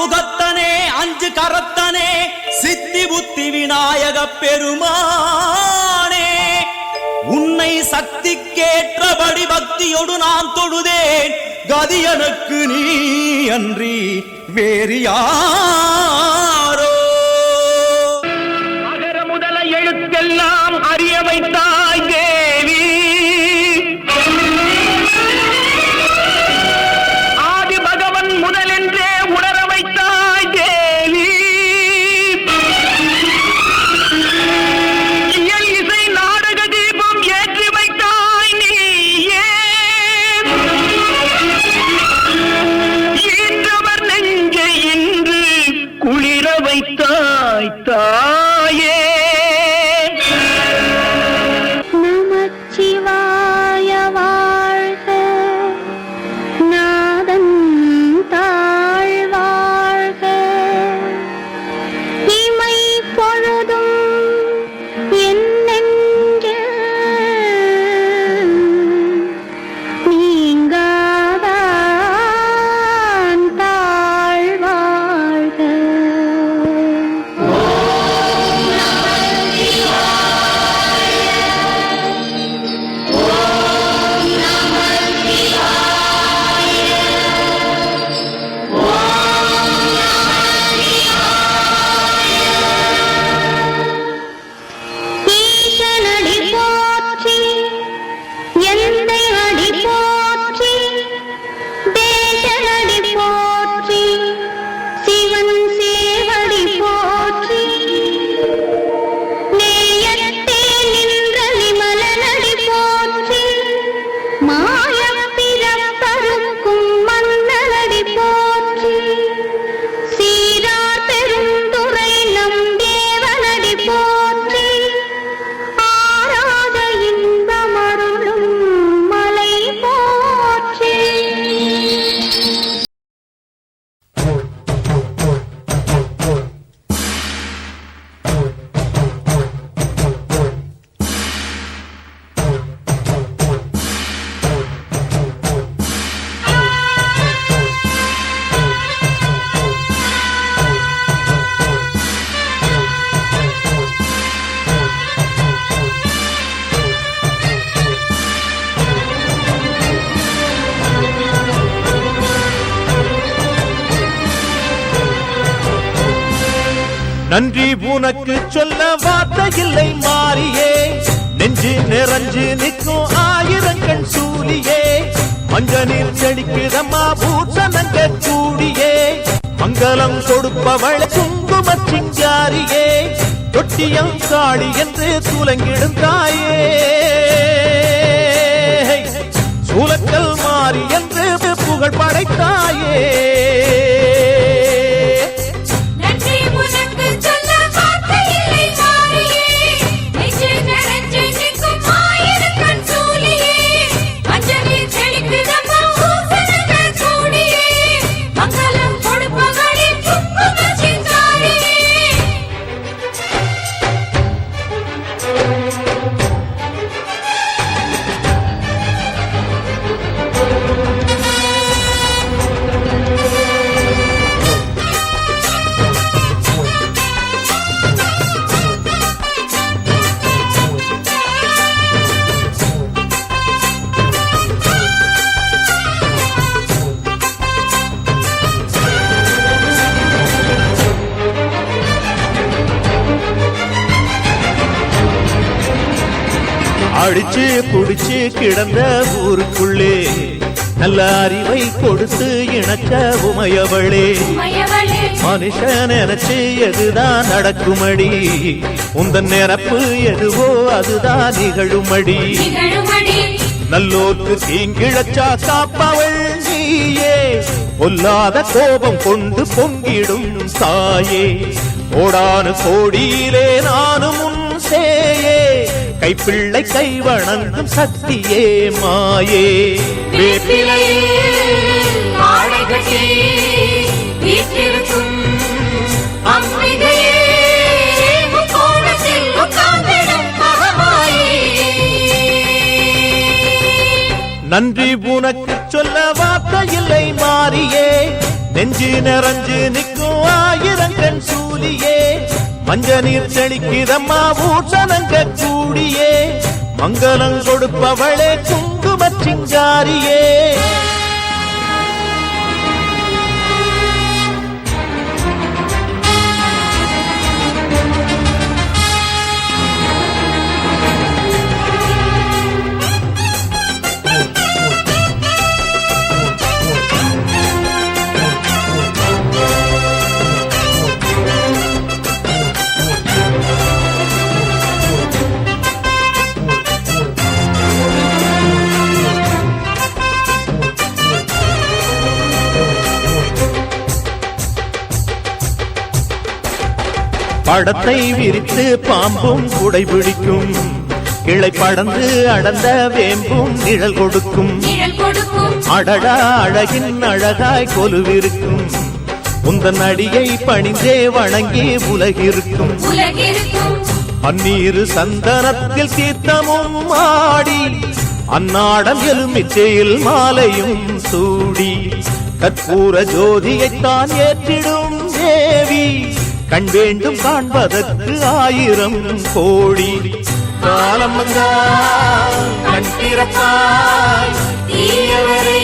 முகத்தனே அஞ்சு கரத்தனே சித்தி புத்தி விநாயக பெருமானே உன்னை சக்திக்கேற்றபடி பக்தியோடு நான் தொழுதேன் கதி எனக்கு நீ அன்றி வேறு யாரோ அகர முதல எழுத்தெல்லாம் அறிய வைத்தாய் தேவி ஆதி பகவன் முதலென்றே உணர வைத்தாய் தேவி இயல் இசை நாடக தீபம் ஏற்றி வைத்தாய் நீயே ஈன்றவர் நெஞ்சை இன்று குளிர வைத்தாய் தாயே நமச்சிவாய வாழ்க நாதன் தாழ் வாழ்க இமை பொழுதும் என் நெஞ்சில் நீங்காதான் தாழ் வாழ்க. ஈசனடி போற்றி எந்தை அடி போற்றி தேசனடி போற்றி சிவன் சேவடி போற்றி நேயத்தே நின்ற நிமலனடி போற்றி மாயப் பிறப்பறுக்கும் மன்னனடி போற்றி சீரார் பெருந்துறை நம் தேவனடி போற்றி ஆராத இன்பமருளும் மலை போற்றி. நன்றி உனக்கு சொல்ல வார்த்தை இல்லை மாறியே நெஞ்சு நிறைஞ்சு நிற்கும் ஆயிரங்கள் சூரியே மஞ்ச நீர் செடிக்குதம்மா பூசணங்க கூடியே மங்களம் கொடுப்பவள் குங்கும சிங்காரியே தொட்டியம் காளி என்று துலங்கிடும் தாயே சூலக்கல் மாறி என்று புகழ் படைத்தாயே அடிச்சு குடிச்சு கிடந்த ஊருக்குள்ளே நல்ல அறிவை கொடுத்து இணக்க உமையவளே மனுஷன் நினைச்சு எதுதான் நடக்குமடி உந்தன் நிரப்பு எதுவோ அதுதான் நிகழுமடி நல்லோர்க்கு தீங்கிழச்சா காப்பவள் நீயே பொல்லாத கோபம் கொண்டு பொங்கிடும் தாயே கோடானு கோடியிலே நானும் உன் சேயே கைப்பிள்ளை கை வணங்கும் சக்தியே மாயே நன்றி உனக்கு சொல்ல வார்த்தை இல்லை மாறியே நெஞ்சு நிறைஞ்சு நிற்கும் ஆயிரங்கண் சூலியே மஞ்ச நீர் தெளிக்கிறம்மா ஊசனங்க கூடியே மங்களம் கொடுப்பவளே குங்குமச் சிங்காரியே படத்தை விரித்து பாம்பும் குடைபிடிக்கும் கிளை படந்து அடர்ந்த வேம்பும் நிழல் கொடுக்கும் அடடா அழகின் அழகாய் கொலுவிருக்கும் உந்தன் அடியை பணிந்தே வணங்கி உலகிருக்கும் பன்னீரு சந்தனத்தில் தீர்த்தமும் ஆடி அன்னாடம் எலுமிச்சையில் மாலையும் சூடி கற்பூர ஜோதியைத்தான் ஏற்றிடும் தேவி கண் வேண்டும் காண்பதற்கு 1000 கோடி காலம் வந்தால் கண் திறப்பாய் தீயவரை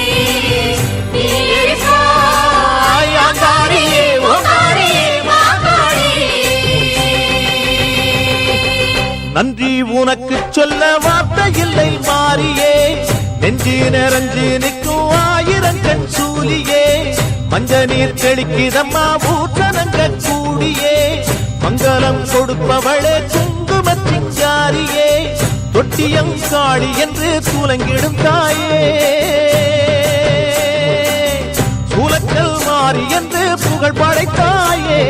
நீ எரிப்பாய் ஆங்காரியே ஓங்காரியே மாங்காரியே நன்றி உனக்கு சொல்ல வார்த்தை இல்லை மாறியே நெஞ்சு நிறைஞ்சு நிற்கும் 1000 கண் சூலியே மஞ்ச நீர் தெளிக்கிறம்மா ஊற்றனங்க கூடியே மங்களம் கொடுப்பவளே குங்குமச் சிங்காரியே தொட்டியம் காளி என்று சூலங்கிடும் தாயே சூலக்கல் மாறி என்று புகழ் படைத்தாயே